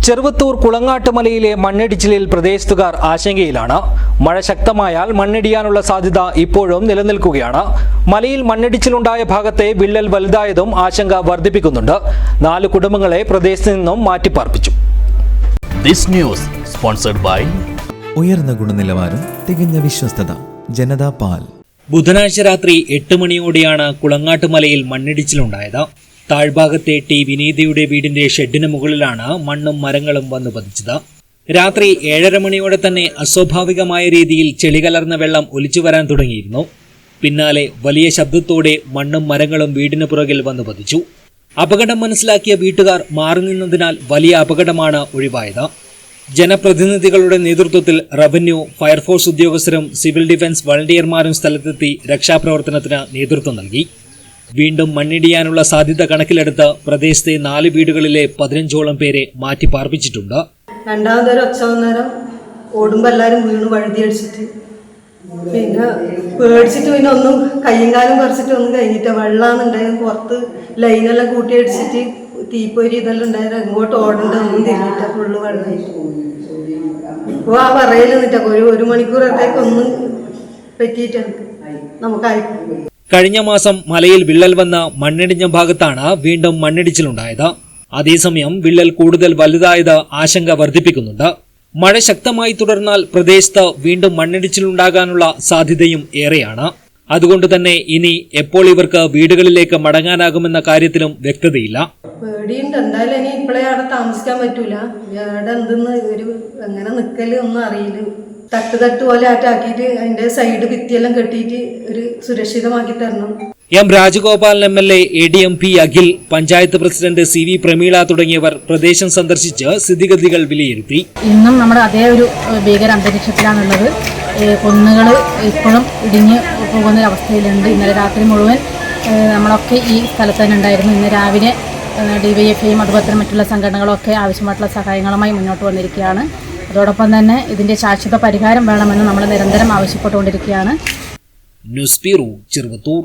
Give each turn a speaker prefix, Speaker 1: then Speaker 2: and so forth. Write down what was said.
Speaker 1: ചെറുവത്തൂർ കുളങ്ങാട്ടുമലയിലെ മണ്ണിടിച്ചിലിൽ പ്രദേശത്തുകാർ ആശങ്കയിലാണ്. മഴ ശക്തമായാൽ മണ്ണിടിയാനുള്ള സാധ്യത ഇപ്പോഴും നിലനിൽക്കുകയാണ്. മലയിൽ മണ്ണിടിച്ചിലുണ്ടായ ഭാഗത്തെ വിള്ളൽ വലുതായതും ആശങ്ക വർദ്ധിപ്പിക്കുന്നുണ്ട്. 4 കുടുംബങ്ങളെ പ്രദേശത്ത് നിന്നും മാറ്റിപ്പാർപ്പിച്ചു.
Speaker 2: ഉയർന്ന ഗുണനിലവാരം, തികഞ്ഞ വിശ്വസ്തത, ജനതാ പാൽ.
Speaker 1: ബുധനാഴ്ച രാത്രി 8 മണിയോടെയാണ് കുളങ്ങാട്ടുമലയിൽ മണ്ണിടിച്ചിലുണ്ടായത്. താഴ്ഭാഗത്തെ ടി വിനീതയുടെ വീടിന്റെ ഷെഡിന് മുകളിലാണ് മണ്ണും മരങ്ങളും വന്നു പതിച്ചത്. രാത്രി 7:30 മണിയോടെ തന്നെ അസ്വാഭാവികമായ രീതിയിൽ ചെളി കലർന്ന വെള്ളം ഒലിച്ചു വരാൻ തുടങ്ങിയിരുന്നു. പിന്നാലെ വലിയ ശബ്ദത്തോടെ മണ്ണും മരങ്ങളും വീടിന് പുറകിൽ വന്നു പതിച്ചു. അപകടം മനസ്സിലാക്കിയ വീട്ടുകാർ മാറി നിന്നതിനാൽ വലിയ അപകടമാണ് ഒഴിവായത്. ജനപ്രതിനിധികളുടെ നേതൃത്വത്തിൽ റവന്യൂ, ഫയർഫോഴ്സ് ഉദ്യോഗസ്ഥരും സിവിൽ ഡിഫൻസ് വളണ്ടിയർമാരും സ്ഥലത്തെത്തി രക്ഷാപ്രവർത്തനത്തിന് നേതൃത്വം നൽകി. വീണ്ടും മണ്ണിടിയാനുള്ള സാധ്യത കണക്കിലെടുത്ത് പ്രദേശത്തെ 4 വീടുകളിലെ 15ഓളം പേരെ മാറ്റി പാർപ്പിച്ചിട്ടുണ്ട്.
Speaker 3: രണ്ടാമതൊരു ഒച്ച വന്നേരം ഓടുമ്പോൾ എല്ലാവരും വീണ് വഴുതിയടിച്ചിട്ട് പിന്നെ പേടിച്ചിട്ട് പിന്നെ ഒന്നും കയ്യും കാലും കുറച്ചിട്ട് ഒന്നും കഴിഞ്ഞിട്ട് വെള്ളമാണ് ഉണ്ടായത്. പുറത്ത് ലൈനെല്ലാം കൂട്ടിയടിച്ചിട്ട് തീപ്പൊരി ഇതെല്ലാം ഉണ്ടായത്. ഇങ്ങോട്ട് ഓടേണ്ട ഒന്നും തിരിഞ്ഞിട്ട് ഫുള്ള് വെള്ളമായിട്ട് ഇപ്പോൾ ആ പറയിൽ നിന്നിട്ടൊക്കെ ഒരു മണിക്കൂറത്തേക്ക് ഒന്നും പറ്റിയിട്ട് നമുക്കായി.
Speaker 1: കഴിഞ്ഞ മാസം മലയിൽ വിള്ളൽ വന്ന മണ്ണിടിഞ്ഞ ഭാഗത്താണ് വീണ്ടും മണ്ണിടിച്ചിലുണ്ടായത്. അതേസമയം വിള്ളൽ കൂടുതൽ വലുതായത് ആശങ്ക വർദ്ധിപ്പിക്കുന്നുണ്ട്. മഴ ശക്തമായി തുടർന്നാൽ പ്രദേശത്ത് വീണ്ടും മണ്ണിടിച്ചിലുണ്ടാകാനുള്ള സാധ്യതയും ഏറെയാണ്. അതുകൊണ്ട് തന്നെ ഇനി എപ്പോൾ ഇവർക്ക് വീടുകളിലേക്ക് മടങ്ങാനാകുമെന്ന കാര്യത്തിലും വ്യക്തതയില്ല.
Speaker 3: പേടിയുണ്ട്. എന്തായാലും ഇനി ഇപ്പോഴേ അവിടെ താമസിക്കാൻ പറ്റൂല. അവിടെ എന്തെന്ന് എങ്ങനെ നിൽക്കല് ഒന്നും അറിയില്ല. തട്ട് പോലെ ആറ്റാക്കിയിട്ട് അതിന്റെ സൈഡ് ഭിത്തിയെല്ലാം കെട്ടിയിട്ട് ഒരു സുരക്ഷിതമാക്കി തരണം.
Speaker 1: M Rajagopalan MLA, ADMP Akhil, panchayat president CV Prameela തുടങ്ങിയവർ പ്രദേശം സന്ദർശിച്ച് സ്ഥിതിഗതികൾ വിലയിരുത്തി.
Speaker 4: ഇന്നും നമ്മുടെ അതേ ഒരു ഭീകര അന്തരീക്ഷത്തിലാണുള്ളത്. കുന്നുകൾ ഇപ്പോഴും ഇടിഞ്ഞ് പോകുന്ന അവസ്ഥയിലുണ്ട്. ഇന്നലെ രാത്രി മുഴുവൻ നമ്മളൊക്കെ ഈ സ്ഥലത്ത് തന്നെ ഉണ്ടായിരുന്നു. ഇന്ന് രാവിലെ DYFIയും അതുപോലെ മറ്റുള്ള സംഘടനകളൊക്കെ ആവശ്യമായിട്ടുള്ള സഹായങ്ങളുമായി മുന്നോട്ട് വന്നിരിക്കുകയാണ്. അതോടൊപ്പം തന്നെ ഇതിന്റെ ശാശ്വത പരിഹാരം വേണമെന്ന് നമ്മൾ നിരന്തരം ആവശ്യപ്പെട്ടുകൊണ്ടിരിക്കുകയാണ്.
Speaker 1: News bureau, Cheruvathur.